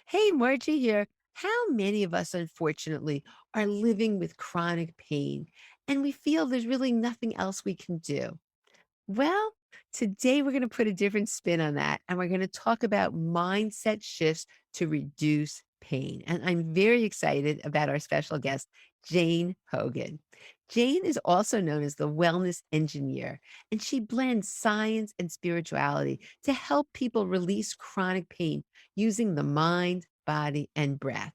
Hey, Margie here. How many of us, unfortunately, are living with chronic pain and we feel there's really nothing else we can do? Well, today we're going to put a different spin on that and we're going to talk about mindset shifts to reduce pain. And I'm very excited about our special guest, Jane Hogan. Jane is also known as the wellness engineer, and she blends science and spirituality to help people release chronic pain using the mind, body, and breath.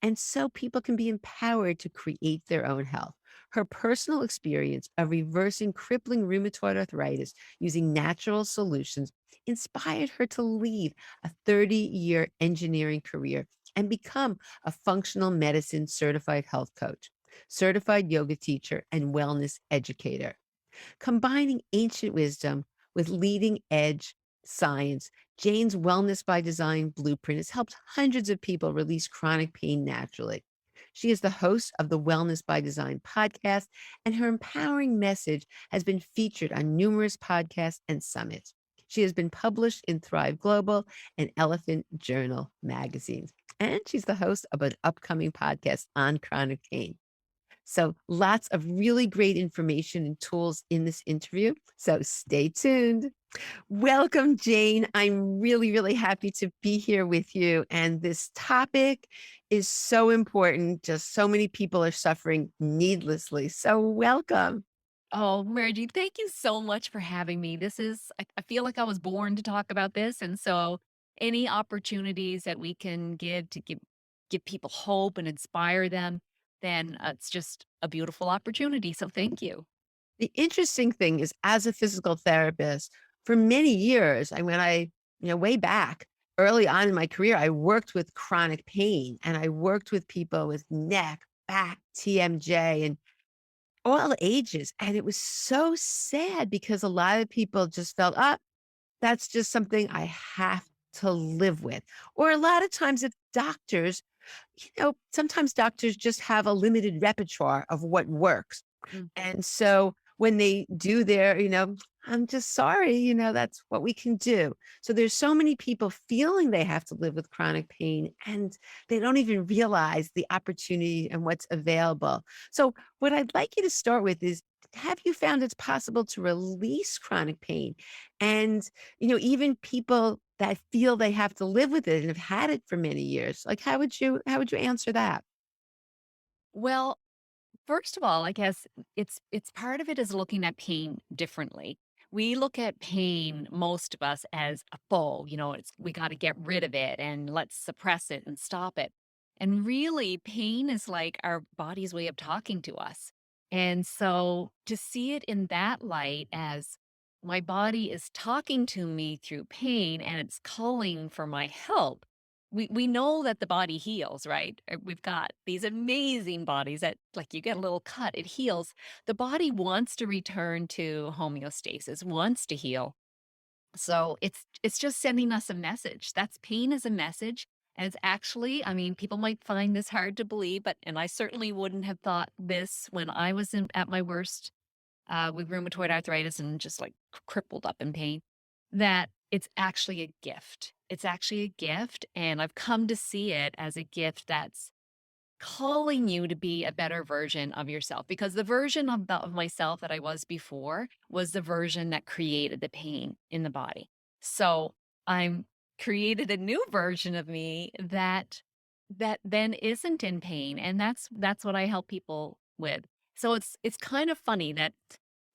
And so people can be empowered to create their own health. Her personal experience of reversing crippling rheumatoid arthritis using natural solutions inspired her to leave a 30-year engineering career and become a functional medicine certified health coach, certified yoga teacher, and wellness educator. Combining ancient wisdom with leading edge science, Jane's Wellness by Design blueprint has helped hundreds of people release chronic pain naturally. She is the host of the Wellness by Design podcast, and her empowering message has been featured on numerous podcasts and summits. She has been published in Thrive Global and Elephant Journal magazines, and she's the host of an upcoming podcast on chronic pain. So lots of really great information and tools in this interview. So stay tuned. Welcome, Jane. I'm really, really happy to be here with you. And this topic is so important. Just so many people are suffering needlessly. So welcome. Oh, Margie, thank you so much for having me. I feel like I was born to talk about this. And so any opportunities that we can give people hope and inspire them, then it's just a beautiful opportunity. So thank you. The interesting thing is, as a physical therapist, for many years, way back early on in my career, I worked with chronic pain and I worked with people with neck, back, TMJ, and all ages. And it was so sad because a lot of people just felt, that's just something I have to live with. Or a lot of times, if doctors, sometimes doctors just have a limited repertoire of what works. Mhm. And so when they do their, I'm just sorry, that's what we can do. So there's so many people feeling they have to live with chronic pain and they don't even realize the opportunity and what's available. So what I'd like you to start with is, have you found it's possible to release chronic pain? And, even people that feel they have to live with it and have had it for many years, like how would you answer that? Well, first of all, I guess it's part of it is looking at pain differently. We look at pain, most of us, as a foe. It's we got to get rid of it and let's suppress it and stop it. And really, pain is like our body's way of talking to us. And so to see it in that light as my body is talking to me through pain and it's calling for my help, we know that the body heals, right? We've got these amazing bodies that, like, you get a little cut, it heals. The body wants to return to homeostasis, wants to heal. So it's just sending us a message. That's pain as a message. And it's actually, I mean, people might find this hard to believe, but and I certainly wouldn't have thought this when I was at my worst with rheumatoid arthritis and just like crippled up in pain, that it's actually a gift. It's actually a gift. And I've come to see it as a gift that's calling you to be a better version of yourself, because the version of myself that I was before was the version that created the pain in the body. So I'm created a new version of me that then isn't in pain, and that's what I help people with. So it's kind of funny that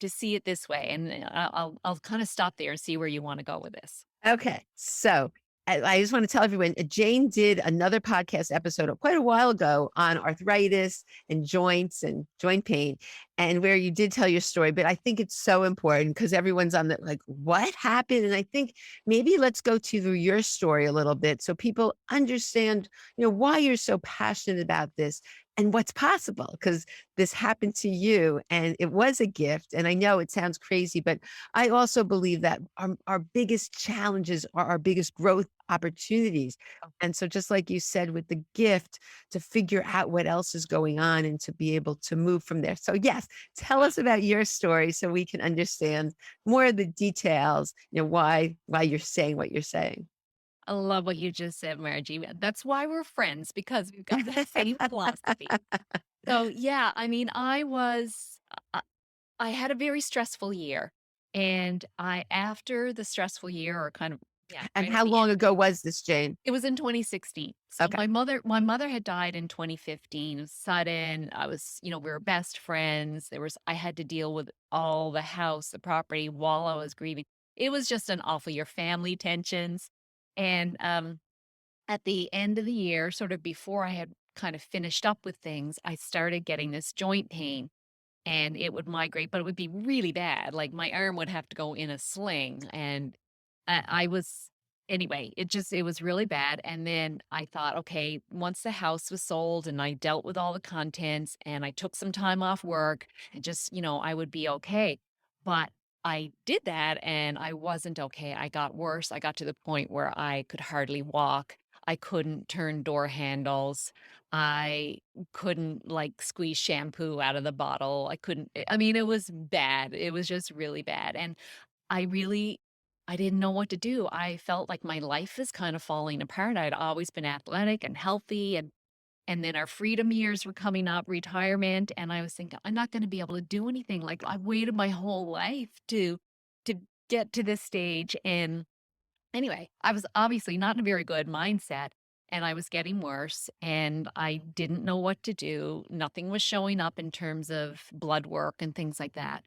to see it this way, and I'll kind of stop there and see where you want to go with this. Okay. So I just want to tell everyone, Jane did another podcast episode quite a while ago on arthritis and joints and joint pain, and where you did tell your story. But I think it's so important because everyone's on the like, what happened? And I think maybe let's go to your story a little bit so people understand, why you're so passionate about this and what's possible because this happened to you and it was a gift. And I know it sounds crazy, but I also believe that our biggest challenges are our biggest growth opportunities. And so, just like you said, with the gift to figure out what else is going on and to be able to move from there. So, yes, tell us about your story so we can understand more of the details, why you're saying what you're saying. I love what you just said, Margie. That's why we're friends because we've got that same philosophy. So, yeah, I mean, I had a very stressful year, and I after the stressful year or kind of yeah, And right at how the end long ago was this, Jane? it was in 2016. So Okay. my mother had died in 2015. It was sudden. We were best friends. I had to deal with all the house, the property while I was grieving. It was just an awful year, family tensions. And at the end of the year, sort of before I had kind of finished up with things, I started getting this joint pain and it would migrate, but it would be really bad. Like my arm would have to go in a sling. And I was, anyway, it was really bad. And then I thought, okay, once the house was sold and I dealt with all the contents and I took some time off work and just, I would be okay. But I did that and I wasn't okay. I got worse. I got to the point where I could hardly walk. I couldn't turn door handles. I couldn't, like, squeeze shampoo out of the bottle. I mean, it was bad. It was just really bad, and I really I didn't know what to do. I felt like my life is kind of falling apart. I'd always been athletic and healthy, and then our freedom years were coming up, retirement, and I was thinking, "I'm not gonna be able to do anything." Like, I waited my whole life to get to this stage, and anyway, I was obviously not in a very good mindset and I was getting worse and I didn't know what to do. Nothing was showing up in terms of blood work and things like that.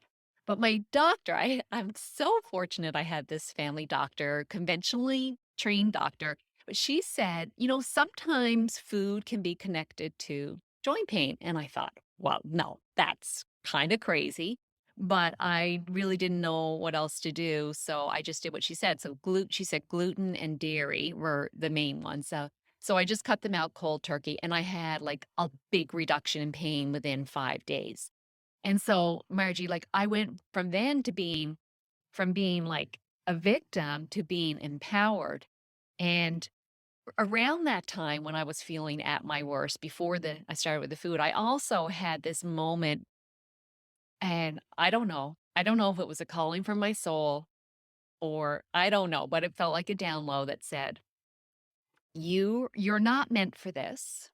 But my doctor, I'm so fortunate I had this family doctor, conventionally trained doctor. But she said, sometimes food can be connected to joint pain. And I thought, well, no, that's kind of crazy. But I really didn't know what else to do, so I just did what she said. So she said gluten and dairy were the main ones. So I just cut them out cold turkey, and I had like a big reduction in pain within 5 days. And so, Margie, like I went from then to being like a victim to being empowered. And around that time when I was feeling at my worst, before I started with the food, I also had this moment and I don't know. I don't know if it was a calling from my soul or I don't know, but it felt like a download that said, you're not meant for this.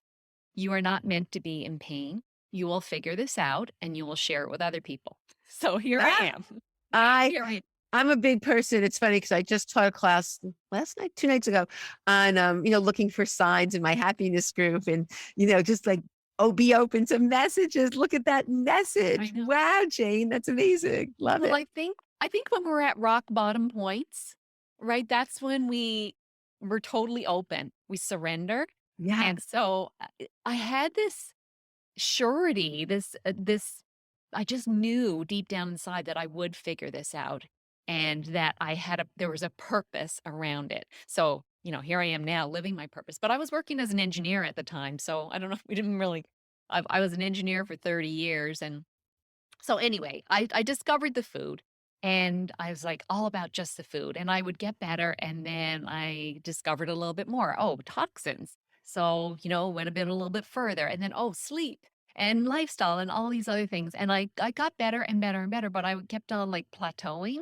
You are not meant to be in pain. You will figure this out and you will share it with other people." So here I Ah, am. I Here I I'm a big person. It's funny because I just taught a class last night, 2 nights ago on, looking for signs in my happiness group and, just like, oh, be open to messages. Look at that I message. know. Wow, Jane, that's amazing. Love Well, it. I think when we're at rock bottom points, right? That's when we're totally open. We surrender. And Yes. so I had this surety, this I just knew deep down inside that I would figure this out and that there was a purpose around it. So, here I am now living my purpose. But I was working as an engineer at the time, so I don't know if we didn't really I was an engineer for 30 years and so anyway, I discovered the food and I was like all about just the food and I would get better and then I discovered a little bit more. Oh, toxins. So, went a little bit further and then oh, sleep and lifestyle and all these other things. And I got better and better and better, but I kept on like plateauing.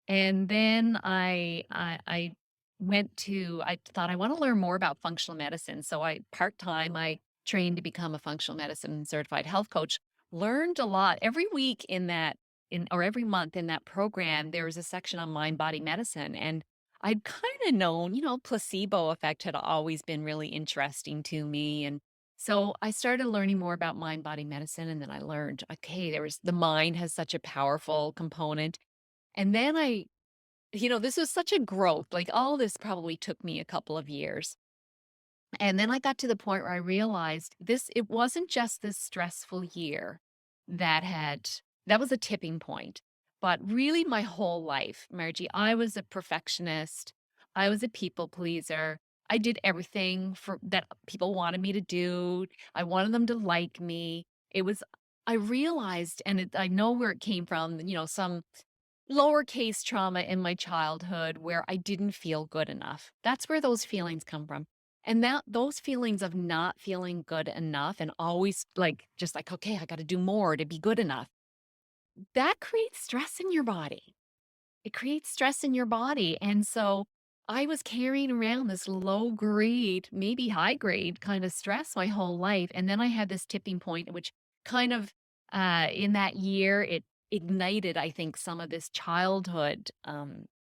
And then I thought I want to learn more about functional medicine. So part-time, I trained to become a functional medicine certified health coach, learned a lot every week or every month in that program, there was a section on mind body medicine. And I'd kind of known, placebo effect had always been really interesting to me. And so I started learning more about mind body medicine. And then I learned, okay, the mind has such a powerful component. And then this was such a growth, like, all this probably took me a couple of years. And then I got to the point where I realized it wasn't just this stressful year that was a tipping point, but really my whole life, Margie, I was a perfectionist. I was a people pleaser. I did everything that people wanted me to do. I wanted them to like me. I realized, and I know where it came from, some lowercase trauma in my childhood where I didn't feel good enough. That's where those feelings come from. And those feelings of not feeling good enough and always like just like, okay, I got to do more to be good enough. That creates stress in your body. It creates stress in your body. And so I was carrying around this low grade, maybe high grade kind of stress my whole life. And then I had this tipping point, which kind of in that year, it ignited, I think, some of this childhood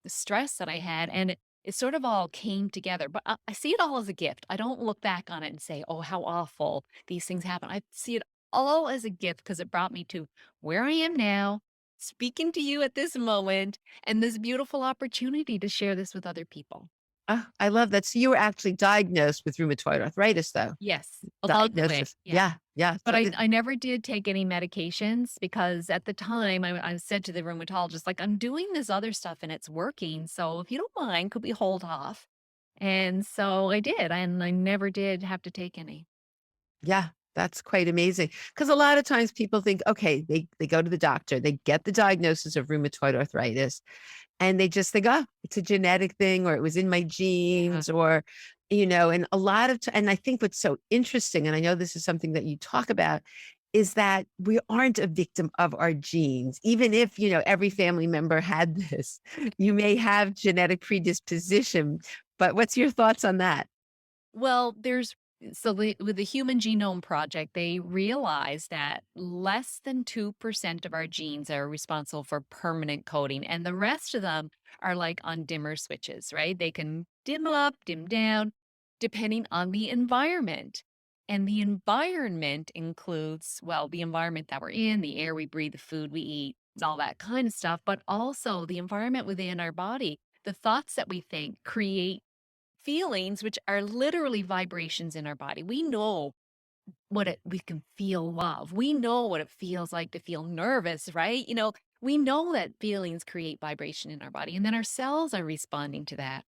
stress that I had. And it sort of all came together. But I see it all as a gift. I don't look back on it and say, oh, how awful these things happen. I see it all as a gift because it brought me to where I am now, speaking to you at this moment and this beautiful opportunity to share this with other people. Oh, I love that. So you were actually diagnosed with rheumatoid arthritis, though? Yes, along the way, Diagnosis. yeah. Yeah, yeah. But So I never did take any medications because at the time I said to the rheumatologist, like, "I'm doing this other stuff and it's working, so if you don't mind, could we hold off?" And so I did, and I never did have to take any. yeah, that's quite amazing. Because a lot of times people think, okay, they go to the doctor, they get the diagnosis of rheumatoid arthritis, and they just think, "Oh, it's a genetic thing," or "It was in my Yeah. genes," or, and a lot of ti and I think what's so interesting, and I know this is something that you talk about, is that we aren't a victim of our genes. Even if, every family member had this, you may have genetic predisposition, but what's your thoughts on that? Well, with the Human Genome Project, they realized that less than 2% of our genes are responsible for permanent coding, and the rest of them are like on dimmer switches, right? They can dim up, dim down, depending on the environment. And the environment includes, well, the environment that we're in, the air we breathe, the food we eat, all that kind of stuff, but also the environment within our body. The thoughts that we think create feelings, which are literally vibrations in our body. We know we can feel love. We know what it feels like to feel nervous, right? We know that feelings create vibration in our body, and then our cells are responding to that.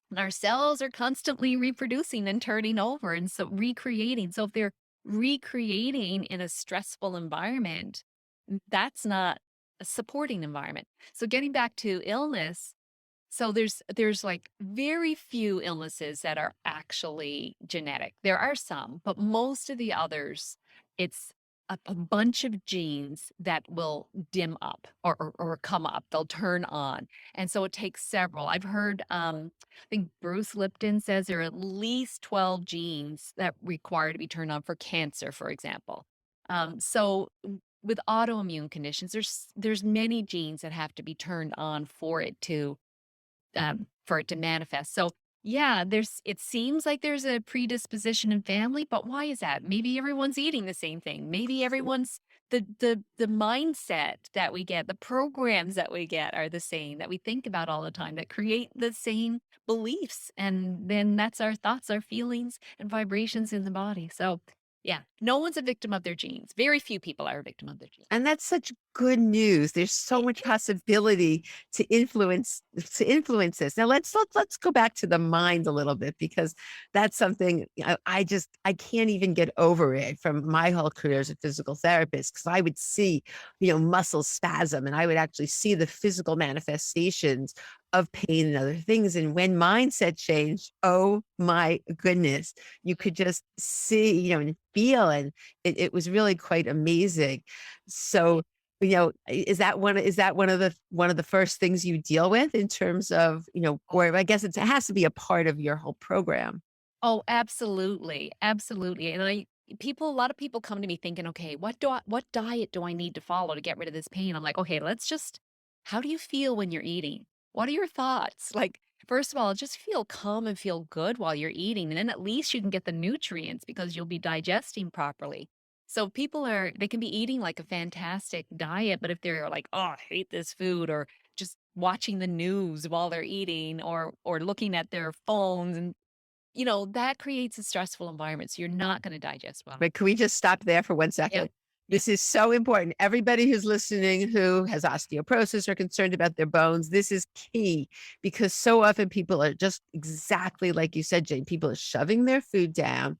And our cells are constantly reproducing and turning over and so recreating. So if they're recreating in a stressful environment, that's not a supporting environment. So getting back to illness, so there's like very few illnesses that are actually genetic. There are some, but most of the others, it's a bunch of genes that will dim up or come up. They'll turn on. And so it takes several. I've heard I think Bruce Lipton says there are at least 12 genes that require to be turned on for cancer, for example. With autoimmune conditions, there's many genes that have to be turned on for it to manifest. So, yeah, it seems like there's a predisposition in family, but why is that? Maybe everyone's eating the same thing. Maybe everyone's the mindset that we get, the programs that we get are the same that we think about all the time that create the same beliefs. And then that's our thoughts, our feelings, and vibrations in the body. So, yeah, no one's a victim of their genes. Very few people are a victim of their genes. And that's such good news. There's so It much is. possibility to influence this. Now let's go back to the mind a little bit because that's something I can't even get over it from my whole career as a physical therapist because I would see, muscle spasm and I would actually see the physical manifestations of pain and other things. And when mindset changed, oh my goodness, you could just see, and feel, and it was really quite amazing. So, is that one of the first things you deal with in terms of, or I guess it has to be a part of your whole program. Oh, absolutely, absolutely, and a lot of people come to me thinking, "Okay, what diet do I need to follow to get rid of this pain?" I'm like, "Okay, let's just how do you feel when you're eating? What are your thoughts?" Like, first of all, just feel calm and feel good while you're eating, and then at least you can get the nutrients because you'll be digesting properly. So they can be eating like a fantastic diet, but if they're like, "Oh, I hate this food," or just watching the news while they're eating or looking at their phones and that creates a stressful environment, so you're not gonna digest well. But can we just stop there for one Yeah, second? yeah. This is so important. Everybody who's listening who has osteoporosis or concerned about their bones, this is key because so often people are just exactly like you said, Jane, people are shoving their food down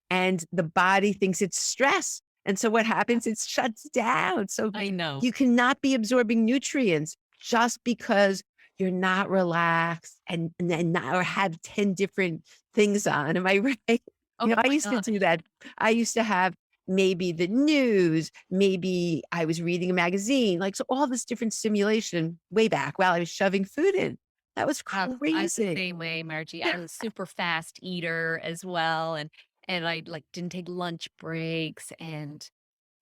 and the body thinks it's stress. And so what happens? It shuts down. So I know. you cannot be absorbing nutrients just because you're not relaxed and not, or have 10 different things on. Am I right? Oh I my used to do gosh. that. I used to have maybe the news, maybe I was reading a magazine, like so all this different stimulation way back while I was shoving food in. That was I was the crazy. same way, Margie. I was a super fast eater as well, and I, like, didn't take lunch breaks, and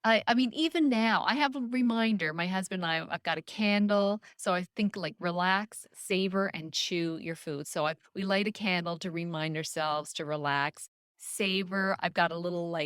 I mean, even now, I have a reminder. My husband and I've got a candle, so I think, like, relax, savor, and chew your food. So we light a candle to remind ourselves to relax, savor. I've got a little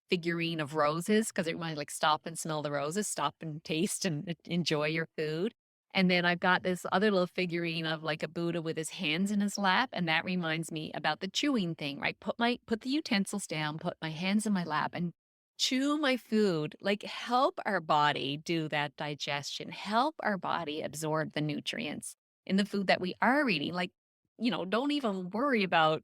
figurine of roses because it reminds like stop and smell the roses, stop and taste and enjoy your food. And then I've got this other little figurine of like a Buddha with his hands in his lap, and that reminds me about the chewing thing, right? Put the utensils down, put my hands in my lap, and chew my food, like help our body do that digestion, help our body absorb the nutrients in the food that we are eating. Like, don't even worry about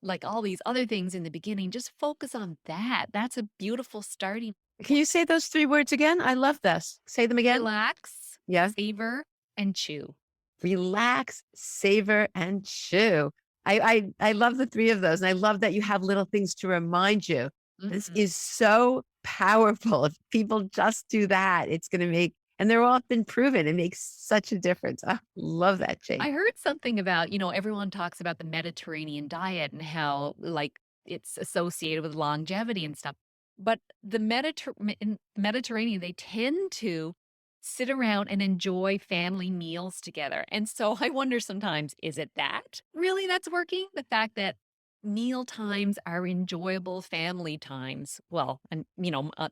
like all these other things in the beginning. Just focus on that. That's a beautiful starting Can point. you say those 3 words again? I love this. Say them again. Relax, Yeah. savor, and chew. Relax, savor, and chew. I love the 3 of those, and I love that you have little things to remind you. This Mhm. is so powerful. If people just do that, it's gonna make and they're all been proven. It makes such a difference. I love that change. I heard something about, everyone talks about the Mediterranean diet and how like it's associated with longevity and stuff. But in the Mediterranean, they tend to sit around and enjoy family meals together. And so I wonder sometimes, is it that really that's working? The fact that meal times are enjoyable family times. Well, and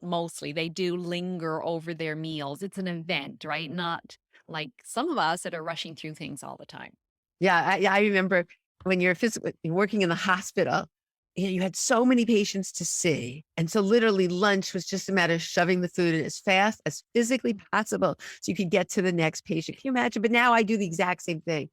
mostly they do linger over their meals. It's an event, right? Not like some of us that are rushing through things all the time. Yeah, I remember when you're physically working in the hospital, you had so many patients to see, and so literally lunch was just a matter of shoving the food in as fast as physically possible so you could get to the next patient. Can you imagine? But now I do the exact same thing.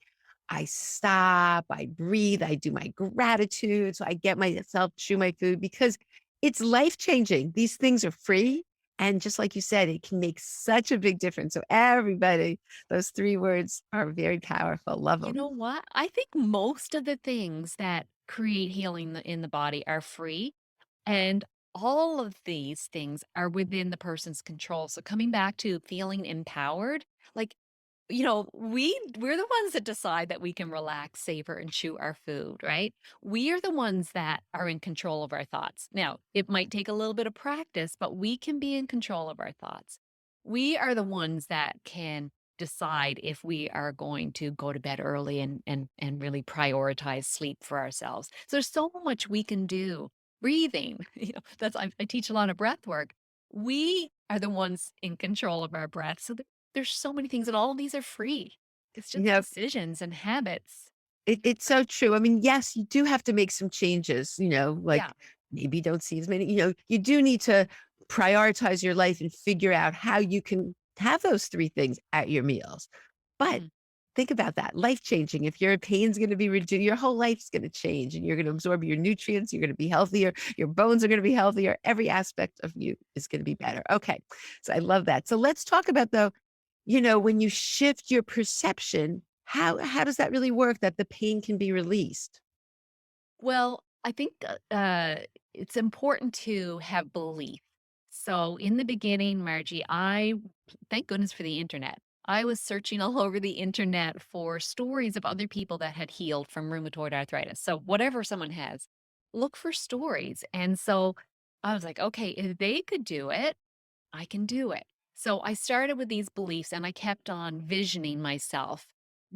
I stop, I breathe, I do my gratitude, so I get myself chew my food because it's life changing. These things are free, and just like you said, it can make such a big difference. So everybody, those 3 words are very powerful. Love You them. know what? I think most of the things that create healing in the body are free. And all of these things are within the person's control. So coming back to feeling empowered, like, we're the ones that decide that we can relax, savor, and chew our food, right? We are the ones that are in control of our thoughts. Now, it might take a little bit of practice, but we can be in control of our thoughts. We are the ones that can decide if we are going to go to bed early and really prioritize sleep for ourselves. So there's so much we can do. Breathing, I teach a lot of breath work. We are the ones in control of our breath. So there's so many things, and all of these are free. It's You just know, decisions and habits. it's so true. I mean, yes, you do have to make some changes, Yeah. like maybe don't see as many, you do need to prioritize your life and figure out how you can have those 3 things at your meals. But Mhm. think about that, life changing. If your pain's gonna be reduced, your whole life's gonna change and you're gonna absorb your nutrients, you're gonna be healthier, your bones are gonna be healthier, every aspect of you is gonna be better. Okay. So I love that. So let's talk about though, when you shift your perception, how does that really work that the pain can be released? Well, I think it's important to have belief. So in the beginning, Margie, thank goodness for the internet. I was searching all over the internet for stories of other people that had healed from rheumatoid arthritis. So whatever someone has, look for stories. And so I was like, okay, if they could do it, I can do it. So I started with these beliefs and I kept on visioning myself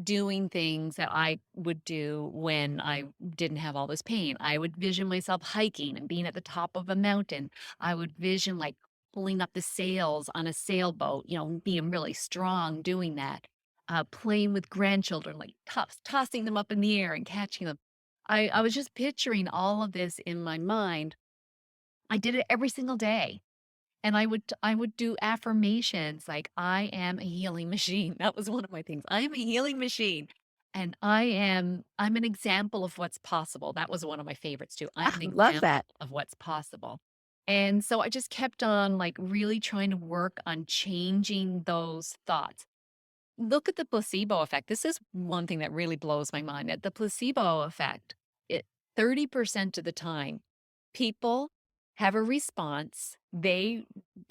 doing things that I would do when I didn't have all this pain. I would vision myself hiking and being at the top of a mountain. I would vision like pulling up the sails on a sailboat, being really strong doing that. Playing with grandchildren, like tossing them up in the air and catching them. I was just picturing all of this in my mind. I did it every single day. And I would do affirmations like, "I am a healing machine." That was one of my things. "I am a healing machine, and I'm an example of what's possible." That was one of my favorites too. "I'm Ah, an love example that. of what's possible." And so I just kept on, like, really trying to work on changing those thoughts. Look at the placebo effect. This is one thing that really blows my mind. At the placebo effect, it 30% of the time, people have a response, they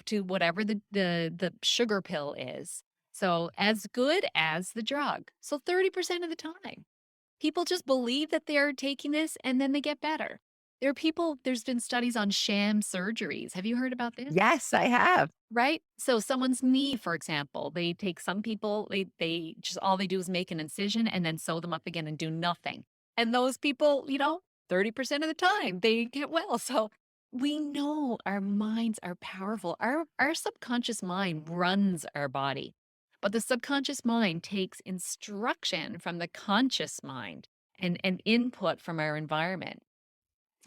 to whatever the sugar pill is. So, as good as the drug. So, 30% of the time, people just believe that they're taking this and then they get better. There's been studies on sham surgeries. Have you heard about this? Yes, I have. Right? So someone's knee, for example, they take some people, they just all they do is make an incision and then sew them up again and do nothing. And those people, 30% of the time they get well. So we know our minds are powerful. Our subconscious mind runs our body. But the subconscious mind takes instruction from the conscious mind and input from our environment.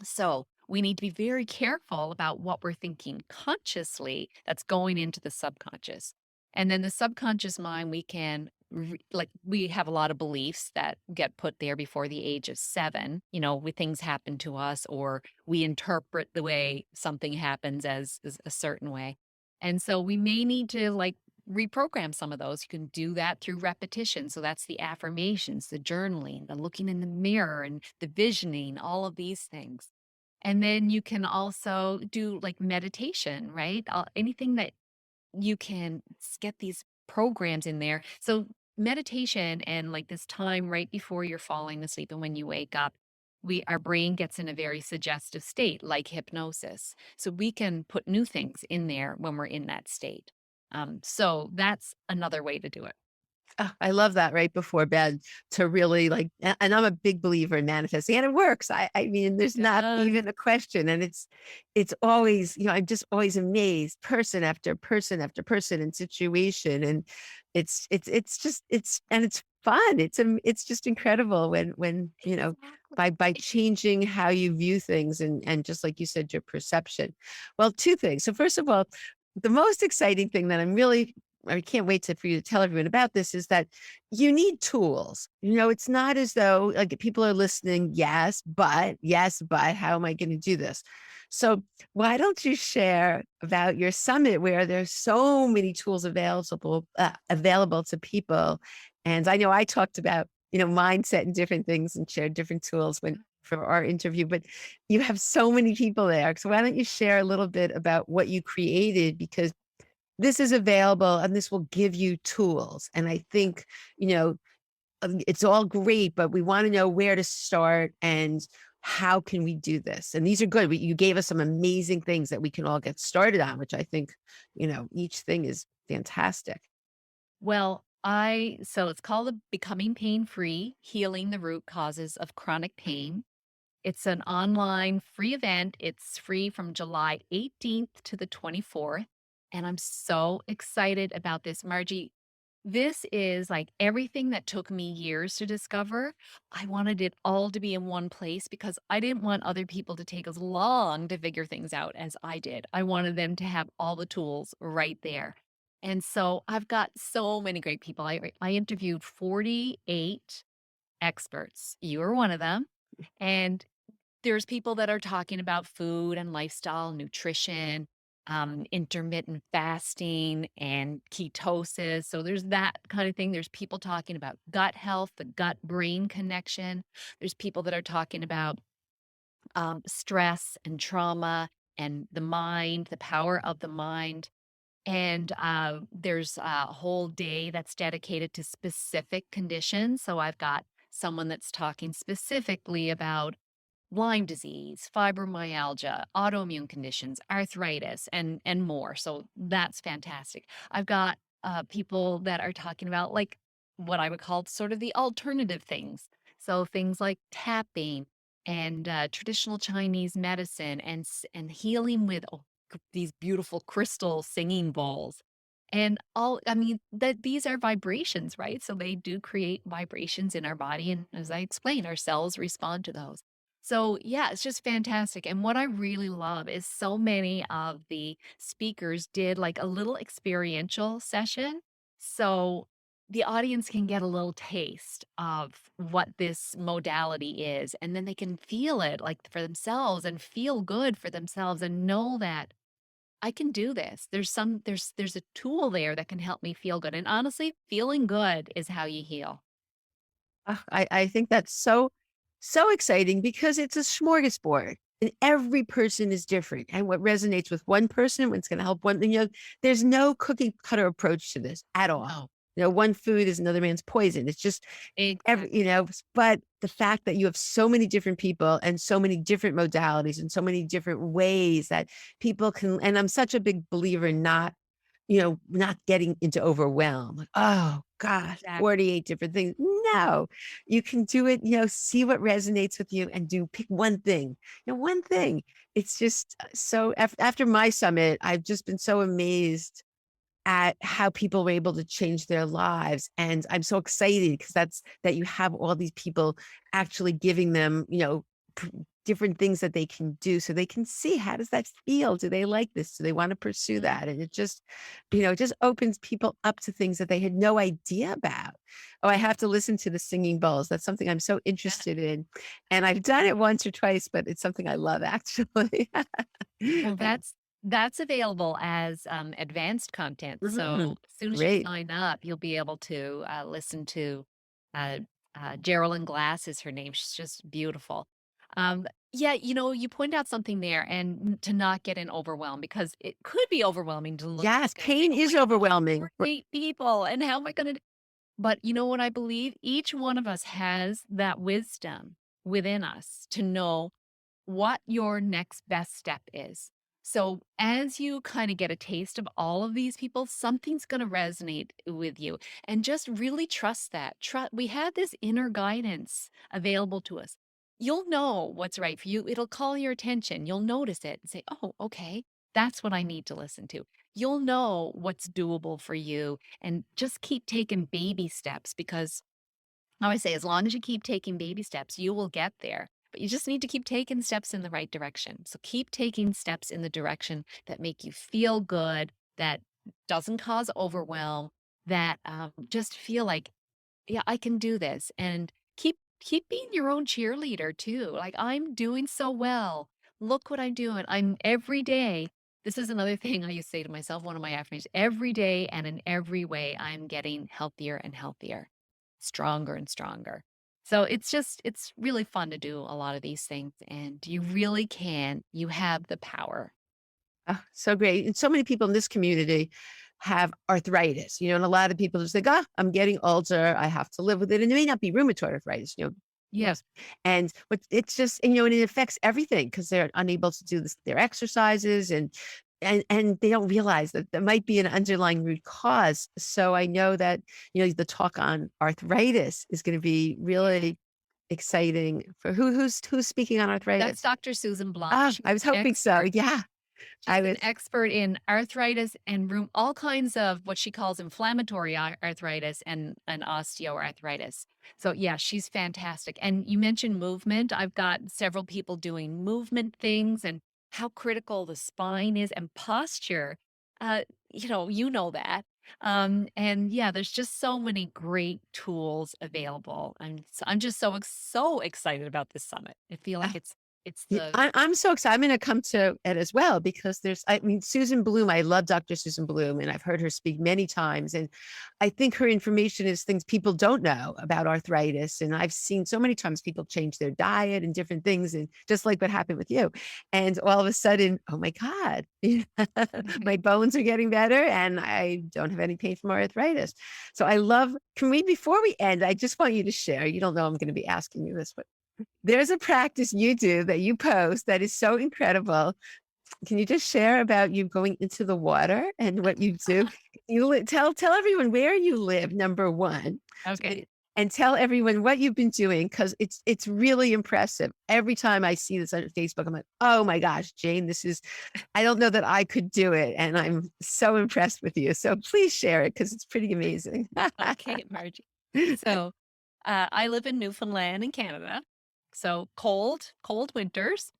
So we need to be very careful about what we're thinking consciously that's going into the subconscious. And then the subconscious mind, we have a lot of beliefs that get put there before the age of 7. When things happen to us, or we interpret the way something happens as a certain way. And so we may need to reprogram some of those. You can do that through repetition. So that's the affirmations, the journaling, the looking in the mirror, and the visioning, all of these things. And then you can also do like meditation, right? Anything that you can get these programs in there. So meditation and like this time right before you're falling asleep and when you wake up, our brain gets in a very suggestive state, like hypnosis. So we can put new things in there when we're in that state. So that's another way to do it. Oh, I love that right before bed to really and I'm a big believer in manifesting and it works. I mean, there's not Yes. even a question. And it's always, I'm just always amazed, person after person after person and situation. And it's just and it's fun. It's just incredible when, Exactly. by changing how you view things and just like you said, your perception. Well, two things. So first of all, the most exciting thing that I can't wait for you to tell everyone about this is that you need tools. It's not as though like people are listening, yes, but how am I going to do this? So why don't you share about your summit where there's so many tools available to people? And I know I talked about, mindset and different things and shared different tools for our interview, but you have so many people there. So why don't you share a little bit about what you created? Because this is available and this will give you tools. And I think, you know, it's all great, but we want to know where to start and how can we do this? And these are good. You gave us some amazing things that we can all get started on, which I think, each thing is fantastic. Well, so it's called the Becoming Pain Free, Healing the Root Causes of Chronic Pain. It's an online free event. It's free from July 18th to the 24th. And I'm so excited about this. Margie, this is like everything that took me years to discover. I wanted it all to be in one place because I didn't want other people to take as long to figure things out as I did. I wanted them to have all the tools right there. And so I've got so many great people. I interviewed 48 experts. You are one of them. And there's people that are talking about food and lifestyle, nutrition, intermittent fasting, and ketosis. So there's that kind of thing. There's people talking about gut health, the gut brain connection. There's people that are talking about stress and trauma and the mind, the power of the mind. And there's a whole day that's dedicated to specific conditions. So I've got someone that's talking specifically about Lyme disease, fibromyalgia, autoimmune conditions, arthritis, and more. So that's fantastic. I've got people that are talking about like what I would call sort of the alternative things. So things like tapping and traditional Chinese medicine and healing with these beautiful crystal singing bowls. And I mean, that these are vibrations, right? So they do create vibrations in our body. And as I explained, our cells respond to those. So, yeah, it's just fantastic. And what I really love is so many of the speakers did like a little experiential session. So the audience can get a little taste of what this modality is. And then they can feel it like for themselves and feel good for themselves and know that I can do this. There's a tool there that can help me feel good. And honestly, feeling good is how you heal. I think that's so exciting because it's a smorgasbord and every person is different. And what resonates with one person, what's going to help one, there's no cookie cutter approach to this at all. No. one food is another man's poison. It's just Exactly. but the fact that you have so many different people and so many different modalities and so many different ways that people can, and I'm such a big believer in not getting into overwhelm. Like, oh gosh, Exactly. 48 different things. No, you can do it, see what resonates with you and pick one thing. One thing. It's just so after my summit, I've just been so amazed at how people were able to change their lives. And I'm so excited because that you have all these people actually giving them, p- different things that they can do so they can see how does that feel? Do they like this? Do they want to pursue Mhm. that? And it just opens people up to things that they had no idea about. Oh, I have to listen to the singing bowls. That's something I'm so interested in. And I've done it once or twice, but it's something I love actually. Well, that's available as, advanced content, Mhm. so as soon as you Great. sign up, you'll be able to, listen to, uh, Geraldine Glass is her name, she's just beautiful. Yeah, you point out something there and to not get in overwhelm because it could be overwhelming to look Yes, and say, pain "Oh my is god, overwhelming. 48 people, and how am I gonna" but you know what I believe? Each one of us has that wisdom within us to know what your next best step is. So, as you kind of get a taste of all of these people, something's going to resonate with you. And just really trust that. We have this inner guidance available to us. You'll know what's right for you. It'll call your attention. You'll notice it and say, oh, okay, that's what I need to listen to. You'll know what's doable for you and just keep taking baby steps because I always say, as long as you keep taking baby steps, you will get there. But you just need to keep taking steps in the right direction. So keep taking steps in the direction that make you feel good, that doesn't cause overwhelm, that just feel like, yeah, I can do this. And keep being your own cheerleader too. Like I'm doing so well. Look what I'm doing. I'm every day. This is another thing I used to say to myself, one of my affirmations. Every day and in every way, I'm getting healthier and healthier, stronger and stronger. So it's really fun to do a lot of these things and you really can. You have the power. Oh, so great. And so many people in this community have arthritis, and a lot of people just think, I'm getting older. I have to live with it. And it may not be rheumatoid arthritis, Yeah. yes. And but it's just, and it affects everything because they're unable to do their exercises and they don't realize that there might be an underlying root cause. So I know that, the talk on arthritis is going to be Yeah. really exciting for who's speaking on That's arthritis. Dr. Susan Blunt. Ah, She's I was an hoping so. expert. Yeah. She's I an was expert in arthritis and all kinds of what she calls inflammatory arthritis and osteoarthritis. So yeah, she's fantastic. And you mentioned movement. I've got several people doing movement things and how critical the spine is and posture. Uh, you know that. And yeah, there's just so many great tools available. I'm just so excited about this summit. I feel like it's Yeah, the I'm so excited. I'm gonna come to it as well because Susan Bloom, I love Dr. Susan Bloom, and I've heard her speak many times. And I think her information is things people don't know about arthritis. And I've seen so many times people change their diet and different things, and just like what happened with you. And all of a sudden, oh my God, my bones are getting better and I don't have any pain from arthritis. So I love, can we, before we end, I just want you to share. You don't know I'm going to be asking you this, but there's a practice you do that you post that is so incredible. Can you just share about you going into the water and what you do? Tell everyone where you live, number one, okay. and tell everyone what you've been doing because it's really impressive. Every time I see this on Facebook, I'm like, oh my gosh, Jane, this is I don't know that I could do it, and I'm so impressed with you. So please share it because it's pretty amazing. Okay, Margie. So, I live in Newfoundland in Canada. So cold winters.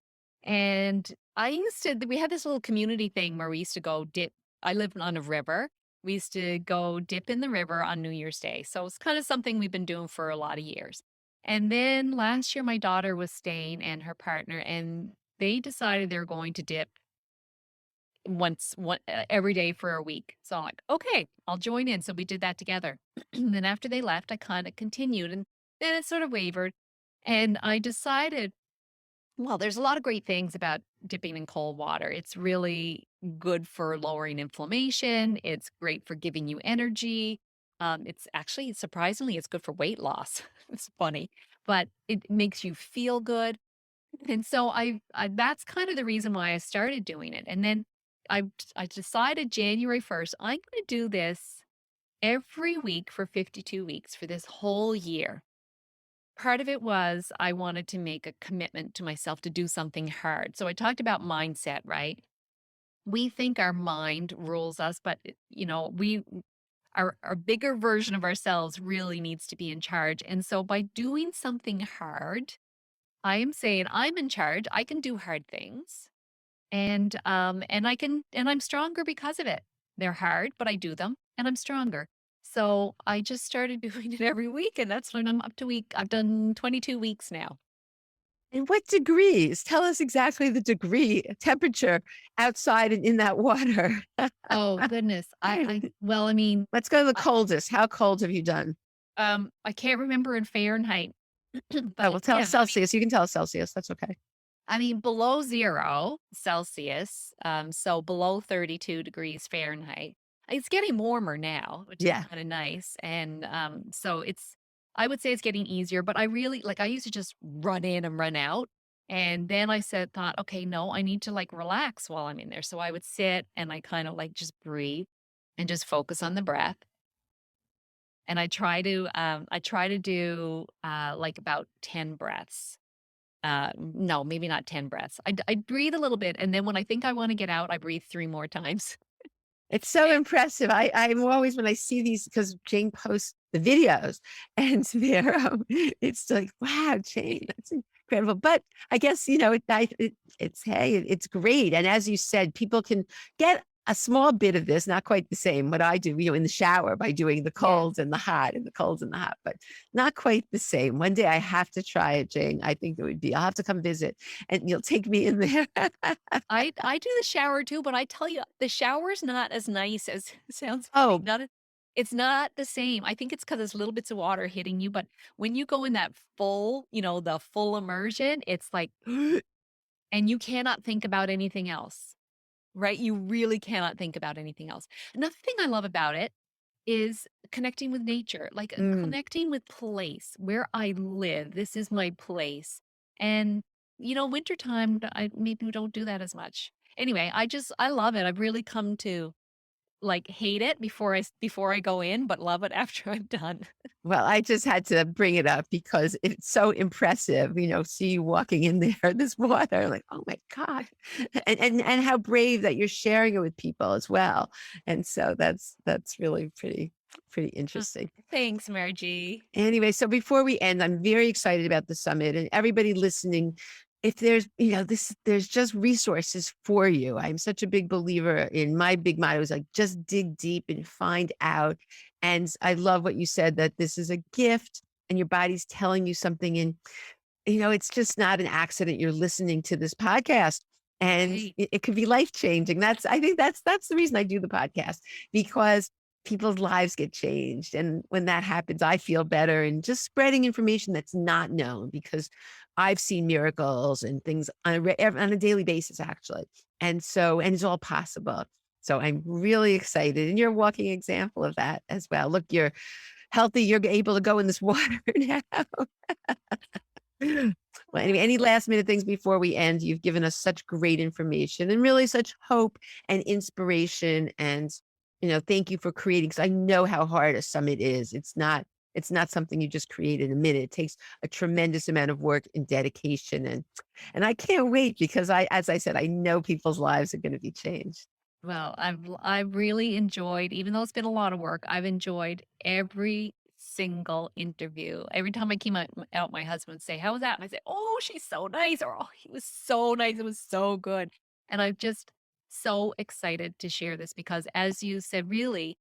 And we had this little community thing where we used to go dip. I live on a river. We used to go dip in the river on New Year's Day. So it's kind of something we've been doing for a lot of years. And then last year, my daughter was staying and her partner, and they decided they're going to dip every day for a week. So I'm like, okay, I'll join in. So we did that together. Then after they left, I kind of continued and then it sort of wavered. And I decided, well, there's a lot of great things about dipping in cold water. It's really good for lowering inflammation. It's great for giving you energy. It's actually surprisingly, it's good for weight loss. It's funny, but it makes you feel good. And so I that's kind of the reason why I started doing it. And then I decided January 1st, I'm going to do this every week for 52 weeks for this whole year. Part of it was I wanted to make a commitment to myself to do something hard. So I talked about mindset, right? We think our mind rules us, but we our bigger version of ourselves really needs to be in charge. And so by doing something hard, I am saying I'm in charge. I can do hard things and I'm stronger because of it. They're hard, but I do them and I'm stronger. So I just started doing it every week and that's when I'm up to week. I've done 22 weeks now. And what degrees? Tell us exactly the degree, temperature outside and in that water. Oh goodness. I well, I mean, Let's go to the I, coldest. How cold have you done? I can't remember in Fahrenheit, Oh, but well, tell us yeah, Celsius. You can tell us Celsius. That's okay. I mean, below 0 Celsius, so below 32 degrees Fahrenheit. It's getting warmer now, which is Yeah. kinda nice, and, so I would say it's getting easier, but I really like, I used to just run in and run out, and then I thought, "Okay, no, I need to, like, relax while I'm in there." So I would sit and I kinda, like, just breathe and just focus on the breath, and I try to do, like, about 10 breaths. No, maybe not 10 breaths. I breathe a little bit, and then when I think I wanna get out, I breathe 3 more times. It's so impressive. I'm always when I see these because Jane posts the videos and they're, it's like, wow, Jane, that's incredible. But I guess, it's, hey, it's great. And as you said, people can get a small bit of this, not quite the same, what I do, in the shower by doing the Yeah. colds and the hot and the colds and the hot, but not quite the same. One day I have to try it, Jane. I think it would be, I'll have to come visit and you'll take me in there. I do the shower too, but I tell you, the shower's not as nice as it sounds funny, Oh, it's not the same. I think it's because it's little bits of water hitting you, but when you go in that full, the full immersion, it's like and you cannot think about anything else, right? You really cannot think about anything else. Another thing I love about it is connecting with nature, like, mm. connecting with place where I live. This is my place. And, wintertime, I maybe don't do that as much. Anyway, I love it. I've really come to, like, hate it before I go in, but love it after I'm done. Well, I just had to bring it up because it's so impressive, see you walking in there, this water, like, oh my God. And how brave that you're sharing it with people as well. And so that's really pretty Uh, interesting. Thanks, Margie. Anyway, so before we end, I'm very excited about the summit and everybody listening. If there's, there's just resources for you. I'm such a big believer in my big motto is like just dig deep and find out. And I love what you said that this is a gift and your body's telling you something. And it's just not an accident you're listening to this podcast, and Right. it could be life-changing. I think that's the reason I do the podcast, because people's lives get changed, and when that happens, I feel better, and just spreading information that's not known, because I've seen miracles and things on a daily basis, actually, and it's all possible. So I'm really excited, and you're a walking example of that as well. Look, you're healthy, you're able to go in this water now. Well, anyway, any last minute things before we end? You've given us such great information and really such hope and inspiration. And, thank you for creating, because I know how hard a summit is. It's not something you just create in a minute. It takes a tremendous amount of work and dedication. And I can't wait because as I said, I know people's lives are going to be changed. Well, I've really enjoyed, even though it's been a lot of work, I've enjoyed every single interview. Every time I came out, my husband would say, "How was that?" And I say, "Oh, she's so nice," or "Oh, he was so nice. It was so good." And I'm just so excited to share this because, as you said, really,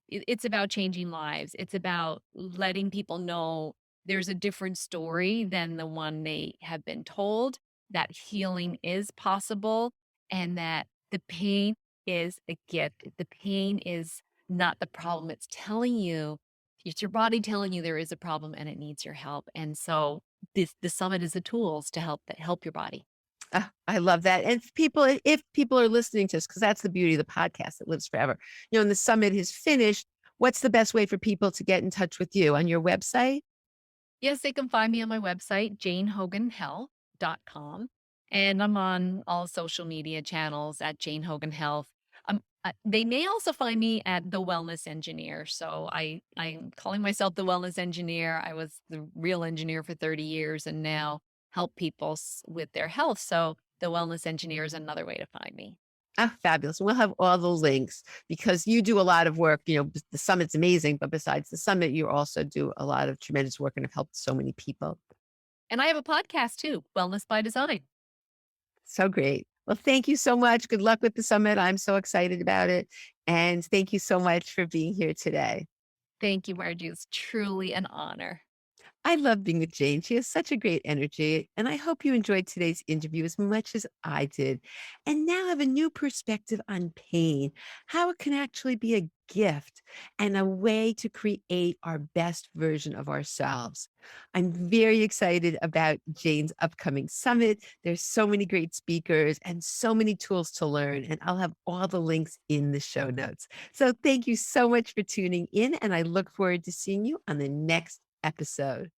it's about changing lives. It's about letting people know there's a different story than the one they have been told, that healing is possible, and that the pain is a gift. The pain is not the problem. It's your body telling you there is a problem and it needs your help. And so the summit is the tools to help your body. I love that. And if people are listening to us, because that's the beauty of the podcast that lives forever. And the summit is finished. What's the best way for people to get in touch with you? On your website? Yes, they can find me on my website, janehoganhealth.com, and I'm on all social media channels at Jane Hogan Health. They may also find me at The Wellness Engineer. So I'm calling myself the Wellness Engineer. I was the real engineer for 30 years and now help people with their health. So The Wellness Engineer is another way to find me. Ah, fabulous. We'll have all the links because you do a lot of work. The summit's amazing, but besides the summit, you also do a lot of tremendous work and have helped so many people. And I have a podcast too, Wellness by Design. So great. Well, thank you so much. Good luck with the summit. I'm so excited about it. And thank you so much for being here today. Thank you, Margie. It's truly an honor. I love being with Jane. She has such a great energy, and I hope you enjoyed today's interview as much as I did. And now have a new perspective on pain, how it can actually be a gift and a way to create our best version of ourselves. I'm very excited about Jane's upcoming summit. There's so many great speakers and so many tools to learn, and I'll have all the links in the show notes. So thank you so much for tuning in, and I look forward to seeing you on the next episode.